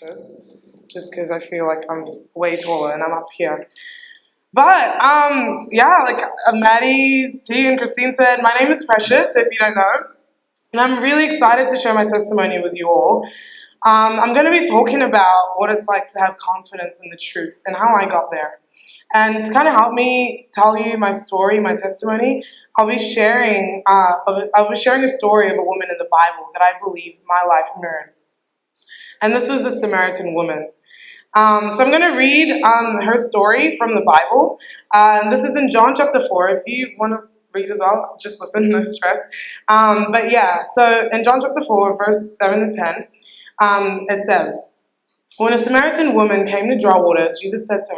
this just because I feel like I'm way taller and I'm up here. But yeah, like Maddie, T, and Christine said, my name is Precious, if you don't know, and I'm really excited to share my testimony with you all. I'm going to be talking about what it's like to have confidence in the truth and how I got there. And to kind of help me tell you my story, my testimony, I'll be sharing a story of a woman in the Bible that I believe my life mirrored. And this was the Samaritan woman. So I'm going to read her story from the Bible. And this is in John chapter 4. If you want to read as well, just listen, no stress. But yeah, so in John chapter 4, verse 7 to 10, it says, when a Samaritan woman came to draw water, Jesus said to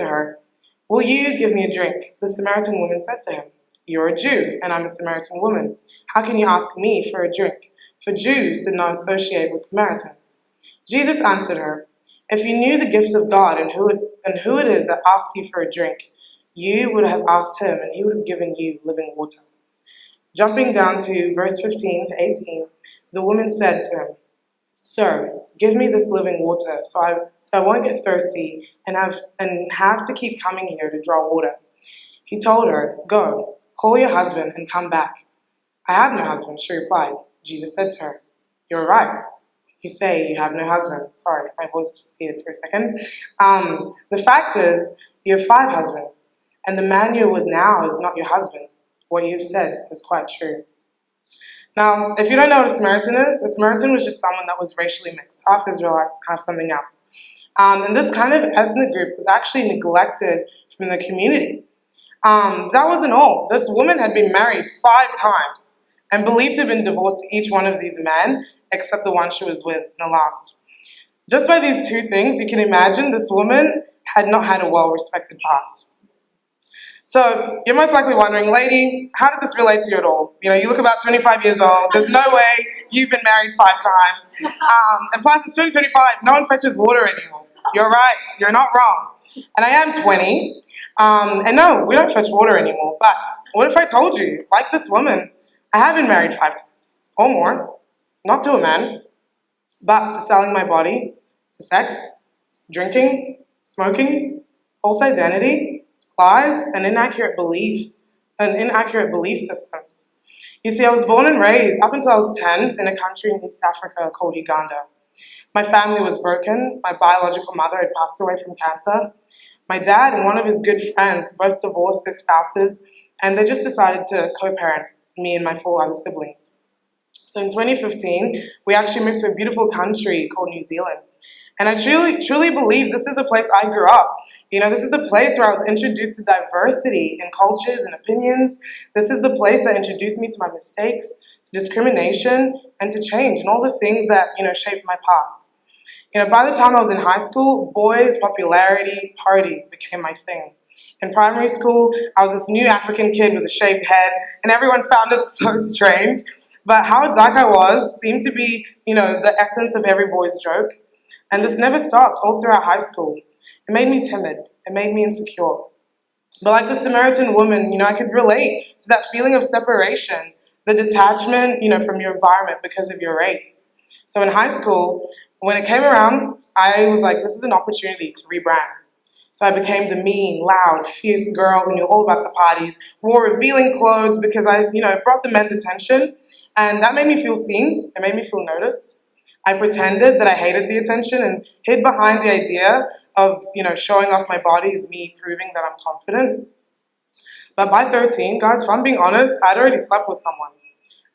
her, will you give me a drink? The Samaritan woman said to him, you're a Jew, and I'm a Samaritan woman. How can you ask me for a drink? For Jews did not associate with Samaritans. Jesus answered her, if you knew the gift of God and who it is that asks you for a drink, you would have asked him, and he would have given you living water. Jumping down to verse 15 to 18, the woman said to him, sir, give me this living water so I won't get thirsty and have to keep coming here to draw water. He told her, go, call your husband and come back. I have no husband, she replied. Jesus said to her, you're right. You say you have no husband. Sorry, my voice disappeared for a second. The fact is, you have 5 husbands, and the man you're with now is not your husband. What you've said is quite true. Now, if you don't know what a Samaritan is, a Samaritan was just someone that was racially mixed, half Israelite, half something else. And this kind of ethnic group was actually neglected from the community. That wasn't all. This woman had been married 5 times and believed to have been divorced to each one of these men, except the one she was with in the last. Just by these 2 things, you can imagine this woman had not had a well-respected past. So you're most likely wondering, lady, how does this relate to you at all? You know, you look about 25 years old. There's no way you've been married 5 times. And plus, it's 2025. No one fetches water anymore. You're right. You're not wrong. And I am 20. And no, we don't fetch water anymore. But what if I told you, like this woman, I have been married 5 times or more, not to a man, but to selling my body, to sex, drinking, smoking, false identity, lies, and inaccurate belief systems. You see, I was born and raised up until I was 10 in a country in East Africa called Uganda. My family was broken. My biological mother had passed away from cancer. My dad and one of his good friends both divorced their spouses, and they just decided to co-parent me and my 4 other siblings. So in 2015, we actually moved to a beautiful country called New Zealand. And I truly believe this is the place I grew up. You know, this is the place where I was introduced to diversity in cultures and opinions. This is the place that introduced me to my mistakes, to discrimination, and to change, and all the things that, you know, shaped my past. You know, by the time I was in high school, boys' popularity parties became my thing. In primary school, I was this new African kid with a shaved head, and everyone found it so strange. But how dark I was seemed to be, you know, the essence of every boy's joke. And this never stopped all throughout high school. It made me timid. It made me insecure. But like the Samaritan woman, you know, I could relate to that feeling of separation, the detachment, you know, from your environment because of your race. So in high school, when it came around, I was like, this is an opportunity to rebrand. So I became the mean, loud, fierce girl who knew all about the parties, wore revealing clothes because I, you know, brought the men's attention. And that made me feel seen. It made me feel noticed. I pretended that I hated the attention and hid behind the idea of, you know, showing off my body as me proving that I'm confident. But by 13, guys, if I'm being honest, I'd already slept with someone.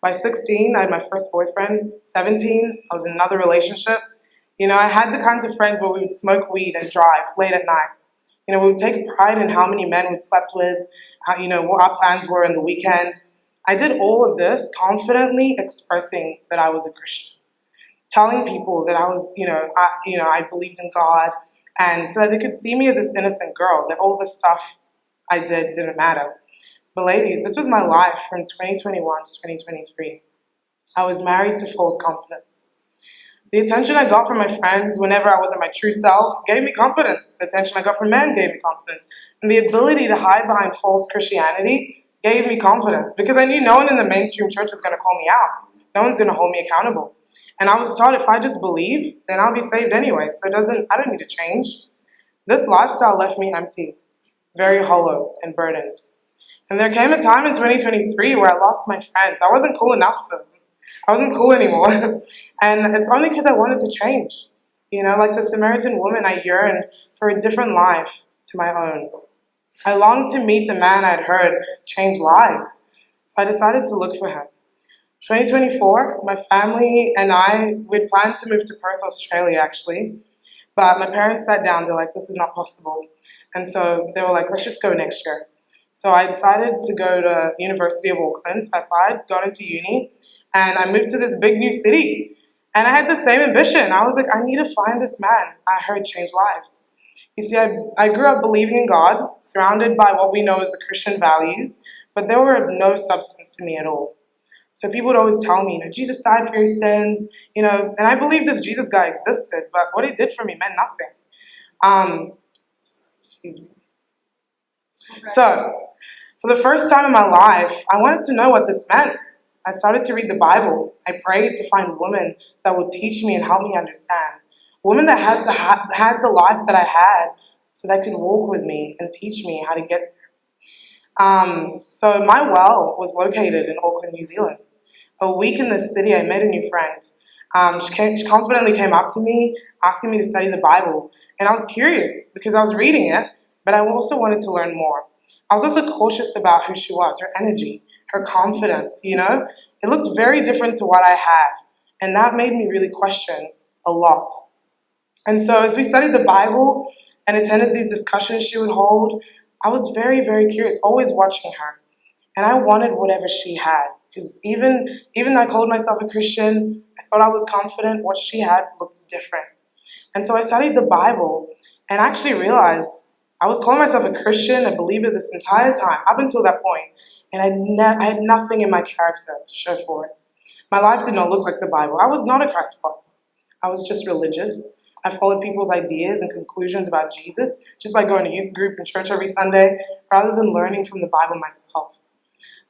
By 16, I had my first boyfriend. 17, I was in another relationship. You know, I had the kinds of friends where we would smoke weed and drive late at night. You know, we would take pride in how many men we'd slept with, how, you know, what our plans were in the weekend. I did all of this confidently expressing that I was a Christian. Telling people that I was, I believed in God, and so that they could see me as this innocent girl, that all the stuff I did didn't matter. But ladies, this was my life from 2021 to 2023. I was married to false confidence. The attention I got from my friends whenever I wasn't my true self gave me confidence. The attention I got from men gave me confidence. And the ability to hide behind false Christianity gave me confidence because I knew no one in the mainstream church was going to call me out. No one's going to hold me accountable. And I was taught if I just believe, then I'll be saved anyway. So I don't need to change. This lifestyle left me empty, very hollow and burdened. And there came a time in 2023 where I lost my friends. I wasn't cool enough for them. I wasn't cool anymore. And it's only because I wanted to change. Like the Samaritan woman, I yearned for a different life to my own. I longed to meet the man I'd heard change lives. So I decided to look for him. 2024, my family and we'd planned to move to Perth, Australia, actually. But my parents sat down, they're like, this is not possible. And so they were like, let's just go next year. So I decided to go to University of Auckland. I applied, got into uni, and I moved to this big new city. And I had the same ambition. I was like, I need to find this man I heard change lives. You see, I grew up believing in God, surrounded by what we know as the Christian values, but there were no substance to me at all. So people would always tell me, Jesus died for your sins, and I believe this Jesus guy existed, but what he did for me meant nothing. Excuse me. So, for the first time in my life, I wanted to know what this meant. I started to read the Bible. I prayed to find women that would teach me and help me understand. Women that had the life that I had, so that could walk with me and teach me how to get there. So my well was located in Auckland, New Zealand. A week in the city, I met a new friend. She confidently came up to me, asking me to study the Bible. And I was curious because I was reading it, but I also wanted to learn more. I was also cautious about who she was, her energy, her confidence, It looked very different to what I had. And that made me really question a lot. And so as we studied the Bible and attended these discussions she would hold, I was very, very curious, always watching her. And I wanted whatever she had. Because even though I called myself a Christian, I thought I was confident, what she had looked different. And so I studied the Bible and actually realized I was calling myself a Christian, a believer this entire time, up until that point. And I had nothing in my character to show for it. My life did not look like the Bible. I was not a Christ follower. I was just religious. I followed people's ideas and conclusions about Jesus just by going to youth group and church every Sunday, rather than learning from the Bible myself.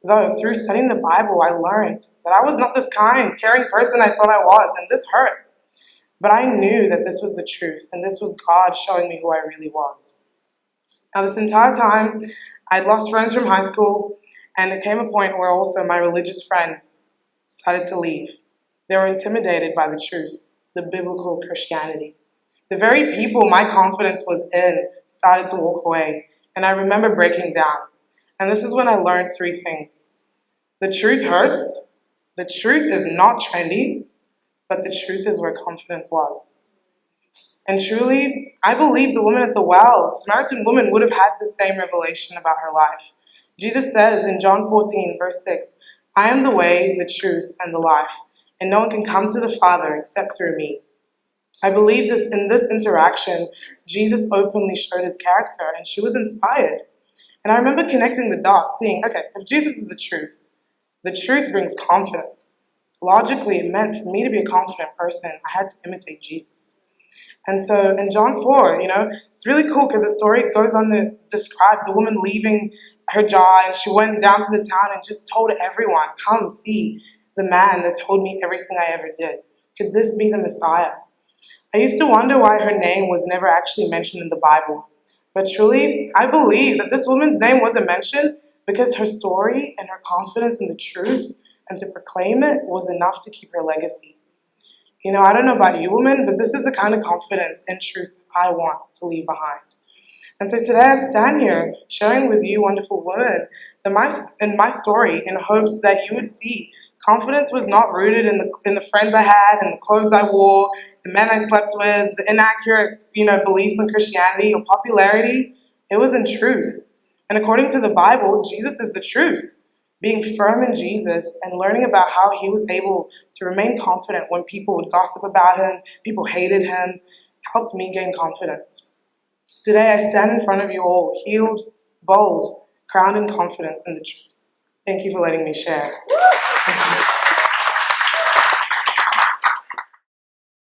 Though through studying the Bible, I learned that I was not this kind, caring person I thought I was, and this hurt. But I knew that this was the truth, and this was God showing me who I really was. Now, this entire time, I'd lost friends from high school, and it came a point where also my religious friends started to leave. They were intimidated by the truth, the biblical Christianity. The very people my confidence was in started to walk away, and I remember breaking down. And this is when I learned three things. The truth hurts. The truth is not trendy, but the truth is where confidence was. And truly, I believe the woman at the well, the Samaritan woman, would have had the same revelation about her life. Jesus says in John 14, verse 6, I am the way, the truth, and the life, and no one can come to the Father except through me. I believe in this interaction, Jesus openly showed his character, and she was inspired. And I remember connecting the dots, seeing, okay, if Jesus is the truth brings confidence. Logically, it meant for me to be a confident person, I had to imitate Jesus. And so in John 4, it's really cool because the story goes on to describe the woman leaving her job, and she went down to the town and just told everyone, come see the man that told me everything I ever did. Could this be the Messiah? I used to wonder why her name was never actually mentioned in the Bible. But truly, I believe that this woman's name wasn't mentioned because her story and her confidence in the truth and to proclaim it was enough to keep her legacy. I don't know about you women, but this is the kind of confidence and truth I want to leave behind. And so today I stand here sharing with you, wonderful women, my story in hopes that you would see confidence was not rooted in the friends I had, and the clothes I wore, the men I slept with, the inaccurate, beliefs in Christianity or popularity. It was in truth. And according to the Bible, Jesus is the truth. Being firm in Jesus and learning about how he was able to remain confident when people would gossip about him, people hated him, helped me gain confidence. Today I stand in front of you all, healed, bold, crowned in confidence in the truth. Thank you for letting me share.